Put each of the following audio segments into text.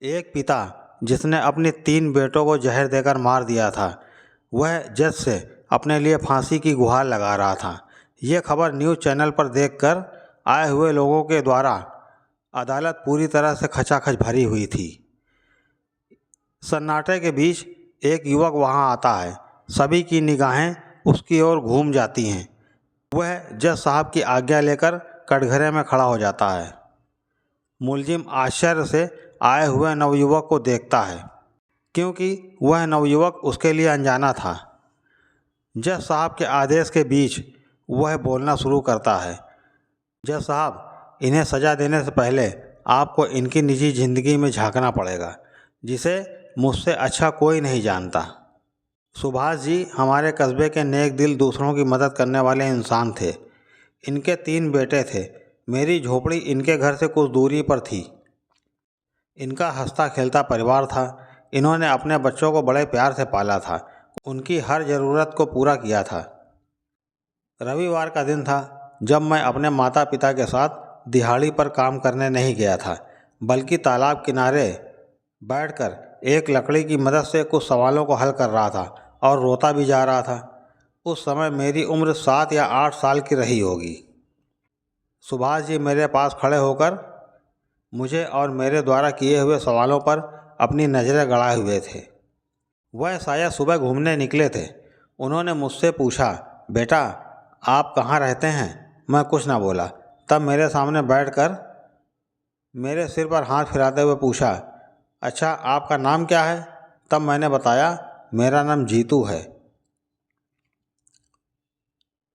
एक पिता जिसने अपने 3 बेटों को जहर देकर मार दिया था, वह जज से अपने लिए फांसी की गुहार लगा रहा था। यह खबर न्यूज़ चैनल पर देखकर आए हुए लोगों के द्वारा अदालत पूरी तरह से खचाखच भरी हुई थी। सन्नाटे के बीच एक युवक वहां आता है। सभी की निगाहें उसकी ओर घूम जाती हैं। वह जज साहब की आज्ञा लेकर कटघरे में खड़ा हो जाता है। मुलजिम आश्चर्य से आए हुए नवयुवक को देखता है, क्योंकि वह नवयुवक उसके लिए अनजाना था। जज साहब के आदेश के बीच वह बोलना शुरू करता है। जज साहब, इन्हें सज़ा देने से पहले आपको इनकी निजी ज़िंदगी में झांकना पड़ेगा, जिसे मुझसे अच्छा कोई नहीं जानता। सुभाष जी हमारे कस्बे के नेक दिल, दूसरों की मदद करने वाले इंसान थे। इनके 3 बेटे थे। मेरी झोपड़ी इनके घर से कुछ दूरी पर थी। इनका हंसता खेलता परिवार था। इन्होंने अपने बच्चों को बड़े प्यार से पाला था, उनकी हर ज़रूरत को पूरा किया था। रविवार का दिन था जब मैं अपने माता पिता के साथ दिहाड़ी पर काम करने नहीं गया था, बल्कि तालाब किनारे बैठकर एक लकड़ी की मदद से कुछ सवालों को हल कर रहा था और रोता भी जा रहा था। उस समय मेरी उम्र 7 या 8 साल की रही होगी। सुभाष जी मेरे पास खड़े होकर मुझे और मेरे द्वारा किए हुए सवालों पर अपनी नज़रें गड़ाए हुए थे। वह शायद सुबह घूमने निकले थे। उन्होंने मुझसे पूछा, बेटा आप कहाँ रहते हैं? मैं कुछ ना बोला। तब मेरे सामने बैठकर मेरे सिर पर हाथ फिराते हुए पूछा, अच्छा आपका नाम क्या है? तब मैंने बताया, मेरा नाम जीतू है।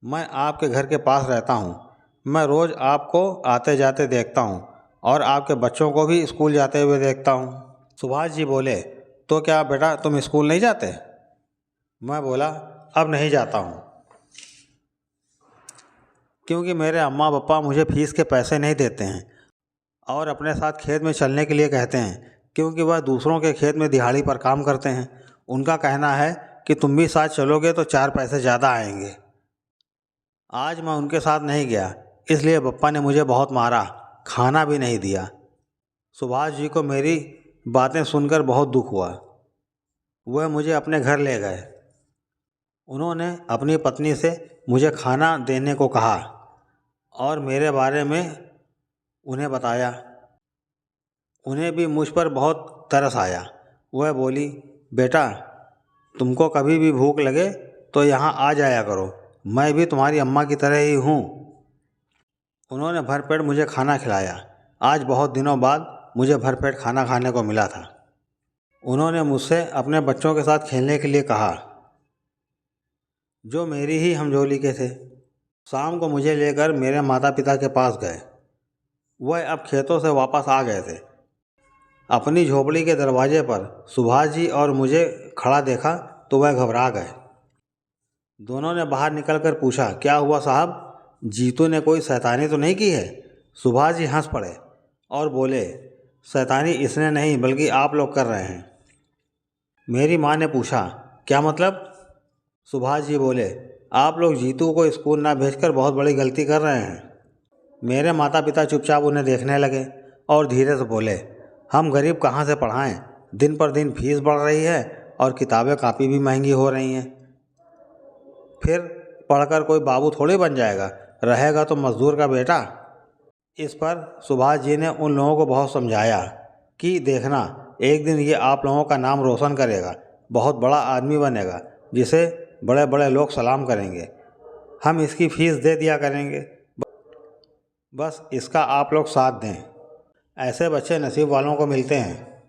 मैं आपके घर के पास रहता हूँ। मैं रोज़ आपको आते जाते देखता हूँ और आपके बच्चों को भी स्कूल जाते हुए देखता हूँ। सुभाष जी बोले, तो क्या बेटा तुम स्कूल नहीं जाते? मैं बोला, अब नहीं जाता हूँ, क्योंकि मेरे अम्मा पापा मुझे फीस के पैसे नहीं देते हैं और अपने साथ खेत में चलने के लिए कहते हैं, क्योंकि वह दूसरों के खेत में दिहाड़ी पर काम करते हैं। उनका कहना है कि तुम भी साथ चलोगे तो 4 पैसे ज़्यादा आएंगे। आज मैं उनके साथ नहीं गया, इसलिए पप्पा ने मुझे बहुत मारा, खाना भी नहीं दिया। सुभाष जी को मेरी बातें सुनकर बहुत दुख हुआ। वह मुझे अपने घर ले गए। उन्होंने अपनी पत्नी से मुझे खाना देने को कहा और मेरे बारे में उन्हें बताया। उन्हें भी मुझ पर बहुत तरस आया। वह बोली, बेटा तुमको कभी भी भूख लगे तो यहाँ आ जाया करो, मैं भी तुम्हारी अम्मा की तरह ही हूँ। उन्होंने भरपेट मुझे खाना खिलाया। आज बहुत दिनों बाद मुझे भरपेट खाना खाने को मिला था। उन्होंने मुझसे अपने बच्चों के साथ खेलने के लिए कहा, जो मेरी ही हमजोली के थे। शाम को मुझे लेकर मेरे माता पिता के पास गए। वह अब खेतों से वापस आ गए थे। अपनी झोपड़ी के दरवाजे पर सुभाष जी और मुझे खड़ा देखा तो वह घबरा गए। दोनों ने बाहर निकलकर पूछा, क्या हुआ साहब, जीतू ने कोई शैतानी तो नहीं की है? सुभाष जी हंस पड़े और बोले, शैतानी इसने नहीं बल्कि आप लोग कर रहे हैं। मेरी माँ ने पूछा, क्या मतलब? सुभाष जी बोले, आप लोग जीतू को स्कूल ना भेजकर बहुत बड़ी गलती कर रहे हैं। मेरे माता पिता चुपचाप उन्हें देखने लगे और धीरे से बोले, हम गरीब कहाँ से पढ़ाएं? दिन पर दिन फीस बढ़ रही है और किताबें कापी भी महंगी हो रही हैं। फिर पढ़कर कोई बाबू थोड़े बन जाएगा, रहेगा तो मजदूर का बेटा। इस पर सुभाष जी ने उन लोगों को बहुत समझाया कि देखना, एक दिन ये आप लोगों का नाम रोशन करेगा, बहुत बड़ा आदमी बनेगा, जिसे बड़े बड़े लोग सलाम करेंगे। हम इसकी फीस दे दिया करेंगे, बस इसका आप लोग साथ दें। ऐसे बच्चे नसीब वालों को मिलते हैं।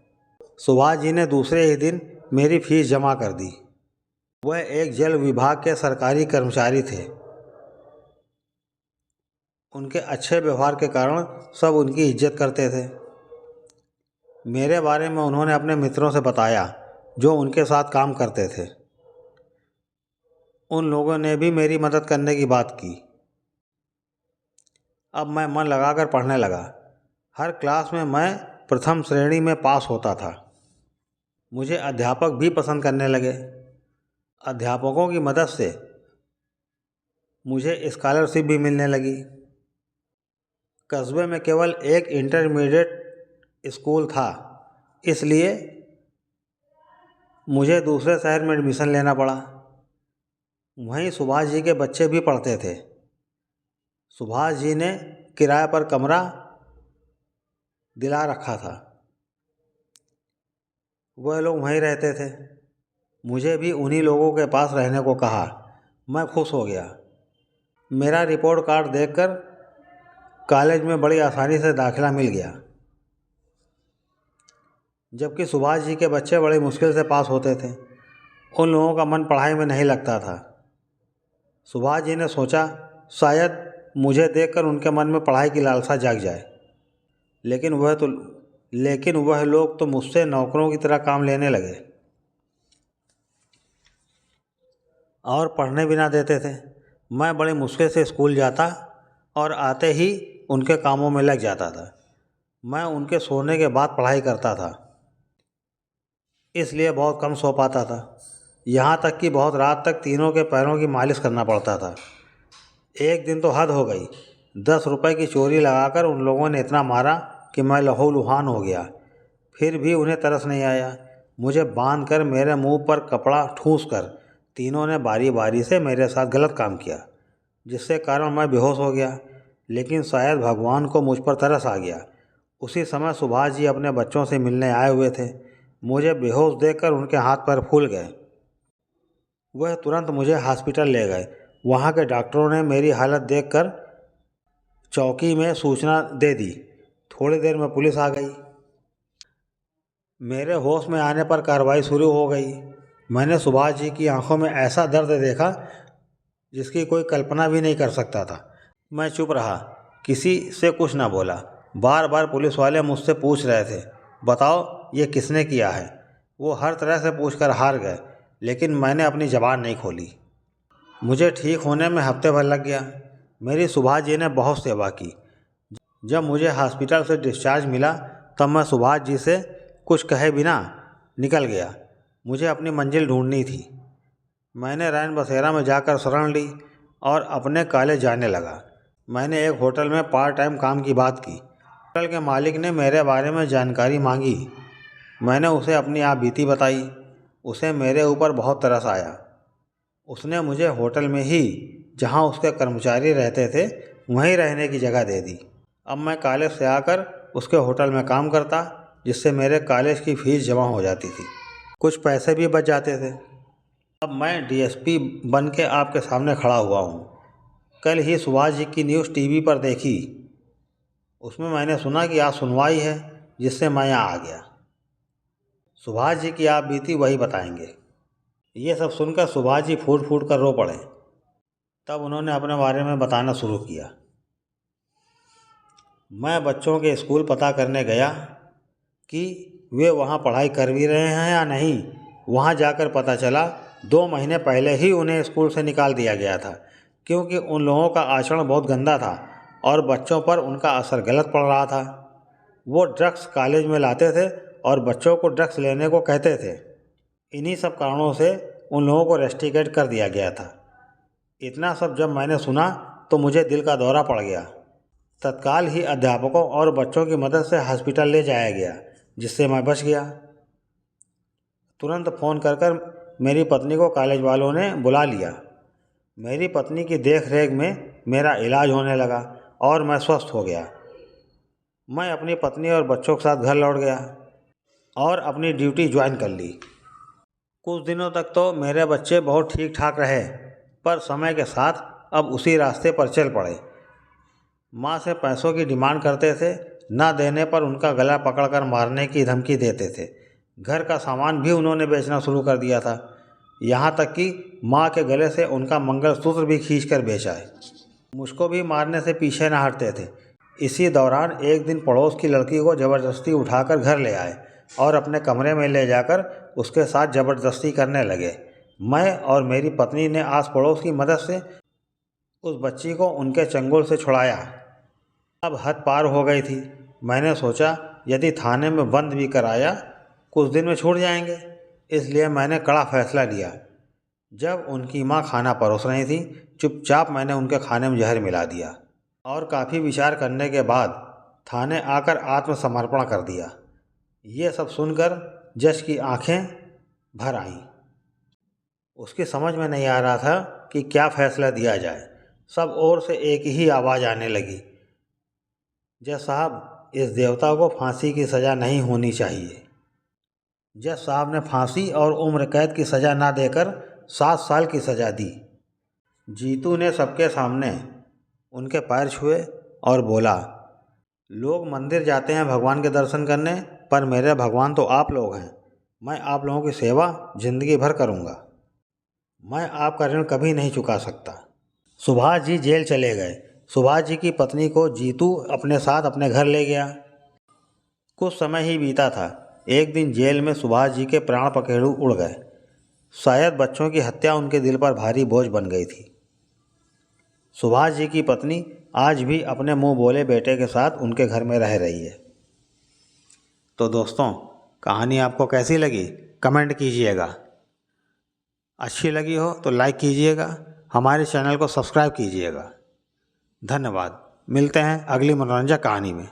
सुभाष जी ने दूसरे ही दिन मेरी फीस जमा कर दी। वह एक जल विभाग के सरकारी कर्मचारी थे। उनके अच्छे व्यवहार के कारण सब उनकी इज्जत करते थे। मेरे बारे में उन्होंने अपने मित्रों से बताया जो उनके साथ काम करते थे। उन लोगों ने भी मेरी मदद करने की बात की। अब मैं मन लगाकर पढ़ने लगा। हर क्लास में मैं प्रथम श्रेणी में पास होता था। मुझे अध्यापक भी पसंद करने लगे। अध्यापकों की मदद से मुझे स्कॉलरशिप भी मिलने लगी। कस्बे में केवल एक इंटरमीडिएट स्कूल था इसलिए मुझे दूसरे शहर में एडमिशन लेना पड़ा। वहीं सुभाष जी के बच्चे भी पढ़ते थे। सुभाष जी ने किराए पर कमरा दिला रखा था। वह लोग वहीं रहते थे। मुझे भी उन्हीं लोगों के पास रहने को कहा। मैं खुश हो गया। मेरा रिपोर्ट कार्ड देखकर कॉलेज में बड़ी आसानी से दाखिला मिल गया, जबकि सुभाष जी के बच्चे बड़ी मुश्किल से पास होते थे। उन लोगों का मन पढ़ाई में नहीं लगता था। सुभाष जी ने सोचा शायद मुझे देखकर उनके मन में पढ़ाई की लालसा जाग जाए, लेकिन वह लोग तो मुझसे नौकरों की तरह काम लेने लगे और पढ़ने भी ना देते थे। मैं बड़ी मुश्किल से स्कूल जाता और आते ही उनके कामों में लग जाता था। मैं उनके सोने के बाद पढ़ाई करता था, इसलिए बहुत कम सो पाता था। यहाँ तक कि बहुत रात तक तीनों के पैरों की मालिश करना पड़ता था। एक दिन तो हद हो गई। 10 रुपए की चोरी लगाकर उन लोगों ने इतना मारा कि मैं लहूलुहान हो गया। फिर भी उन्हें तरस नहीं आया। मुझे बांधकर मेरे मुंह पर कपड़ा ठूंस कर तीनों ने बारी बारी से मेरे साथ गलत काम किया, जिससे कारण मैं बेहोश हो गया। लेकिन शायद भगवान को मुझ पर तरस आ गया। उसी समय सुभाष जी अपने बच्चों से मिलने आए हुए थे। मुझे बेहोश देखकर उनके हाथ पैर फूल गए। वह तुरंत मुझे हॉस्पिटल ले गए। वहाँ के डॉक्टरों ने मेरी हालत देखकर चौकी में सूचना दे दी। थोड़ी देर में पुलिस आ गई। मेरे होश में आने पर कार्रवाई शुरू हो गई। मैंने सुभाष जी की आंखों में ऐसा दर्द देखा जिसकी कोई कल्पना भी नहीं कर सकता था। मैं चुप रहा, किसी से कुछ ना बोला। बार बार पुलिस वाले मुझसे पूछ रहे थे, बताओ ये किसने किया है। वो हर तरह से पूछकर हार गए, लेकिन मैंने अपनी ज़बान नहीं खोली। मुझे ठीक होने में हफ्ते भर लग गया। मेरी सुभाष जी ने बहुत सेवा की। जब मुझे हॉस्पिटल से डिस्चार्ज मिला तब मैं सुभाष जी से कुछ कहे बिना निकल गया। मुझे अपनी मंजिल ढूंढनी थी। मैंने रैन बसेरा में जाकर शरण ली और अपने कॉलेज जाने लगा। मैंने एक होटल में पार्ट टाइम काम की बात की। होटल के मालिक ने मेरे बारे में जानकारी मांगी। मैंने उसे अपनी आप बीती बताई। उसे मेरे ऊपर बहुत तरस आया। उसने मुझे होटल में ही, जहां उसके कर्मचारी रहते थे, वहीं रहने की जगह दे दी। अब मैं कॉलेज से आकर उसके होटल में काम करता, जिससे मेरे कॉलेज की फ़ीस जमा हो जाती थी। कुछ पैसे भी बच जाते थे। अब मैं डीएसपी बन के आपके सामने खड़ा हुआ हूँ। कल ही सुभाष जी की न्यूज़ टीवी पर देखी। उसमें मैंने सुना कि आज सुनवाई है, जिससे मैं यहाँ आ गया। सुभाष जी की आप बीती वही बताएंगे। ये सब सुनकर सुभाष जी फूट फूट कर रो पड़े। तब उन्होंने अपने बारे में बताना शुरू किया। मैं बच्चों के स्कूल पता करने गया कि वे वहाँ पढ़ाई कर भी रहे हैं या नहीं। वहाँ जाकर पता चला 2 महीने पहले ही उन्हें स्कूल से निकाल दिया गया था, क्योंकि उन लोगों का आचरण बहुत गंदा था और बच्चों पर उनका असर गलत पड़ रहा था। वो ड्रग्स कॉलेज में लाते थे और बच्चों को ड्रग्स लेने को कहते थे। इन्हीं सब कारणों से उन लोगों को रेस्टिकेट कर दिया गया था। इतना सब जब मैंने सुना तो मुझे दिल का दौरा पड़ गया। तत्काल ही अध्यापकों और बच्चों की मदद से हॉस्पिटल ले जाया गया, जिससे मैं बच गया। तुरंत फ़ोन कर मेरी पत्नी को कॉलेज वालों ने बुला लिया। मेरी पत्नी की देख रेख में मेरा इलाज होने लगा और मैं स्वस्थ हो गया। मैं अपनी पत्नी और बच्चों के साथ घर लौट गया और अपनी ड्यूटी ज्वाइन कर ली। कुछ दिनों तक तो मेरे बच्चे बहुत ठीक ठाक रहे, पर समय के साथ अब उसी रास्ते पर चल पड़े। माँ से पैसों की डिमांड करते थे, ना देने पर उनका गला पकड़कर मारने की धमकी देते थे। घर का सामान भी उन्होंने बेचना शुरू कर दिया था, यहाँ तक कि माँ के गले से उनका मंगलसूत्र भी खींचकर बेचा है। मुझको भी मारने से पीछे न हटते थे। इसी दौरान एक दिन पड़ोस की लड़की को ज़बरदस्ती उठाकर घर ले आए और अपने कमरे में ले जाकर उसके साथ ज़बरदस्ती करने लगे। मैं और मेरी पत्नी ने आस पड़ोस की मदद से उस बच्ची को उनके चंगुल से छुड़ाया। अब हद पार हो गई थी। मैंने सोचा यदि थाने में बंद भी कराया कुछ दिन में छूट जाएंगे, इसलिए मैंने कड़ा फैसला लिया। जब उनकी माँ खाना परोस रही थी, चुपचाप मैंने उनके खाने में जहर मिला दिया और काफ़ी विचार करने के बाद थाने आकर आत्मसमर्पण कर दिया। ये सब सुनकर जश की आंखें भर आईं। उसकी समझ में नहीं आ रहा था कि क्या फैसला दिया जाए। सब ओर से एक ही आवाज़ आने लगी, जज साहब, इस देवता को फांसी की सज़ा नहीं होनी चाहिए। जज साहब ने फांसी और उम्र कैद की सज़ा ना देकर 7 साल की सज़ा दी। जीतू ने सबके सामने उनके पैर छुए और बोला, लोग मंदिर जाते हैं भगवान के दर्शन करने, पर मेरे भगवान तो आप लोग हैं। मैं आप लोगों की सेवा जिंदगी भर करूंगा। मैं आपका ऋण कभी नहीं चुका सकता। सुभाष जी जेल चले गए। सुभाष जी की पत्नी को जीतू अपने साथ अपने घर ले गया। कुछ समय ही बीता था। एक दिन जेल में सुभाष जी के प्राण पखेरु उड़ गए। शायद बच्चों की हत्या उनके दिल पर भारी बोझ बन गई थी। सुभाष जी की पत्नी आज भी अपने मुंह बोले बेटे के साथ उनके घर में रह रही है। तो दोस्तों, कहानी आपको कैसी लगी कमेंट कीजिएगा। अच्छी लगी हो तो लाइक कीजिएगा, हमारे चैनल को सब्सक्राइब कीजिएगा। धन्यवाद। मिलते हैं अगली मनोरंजक कहानी में।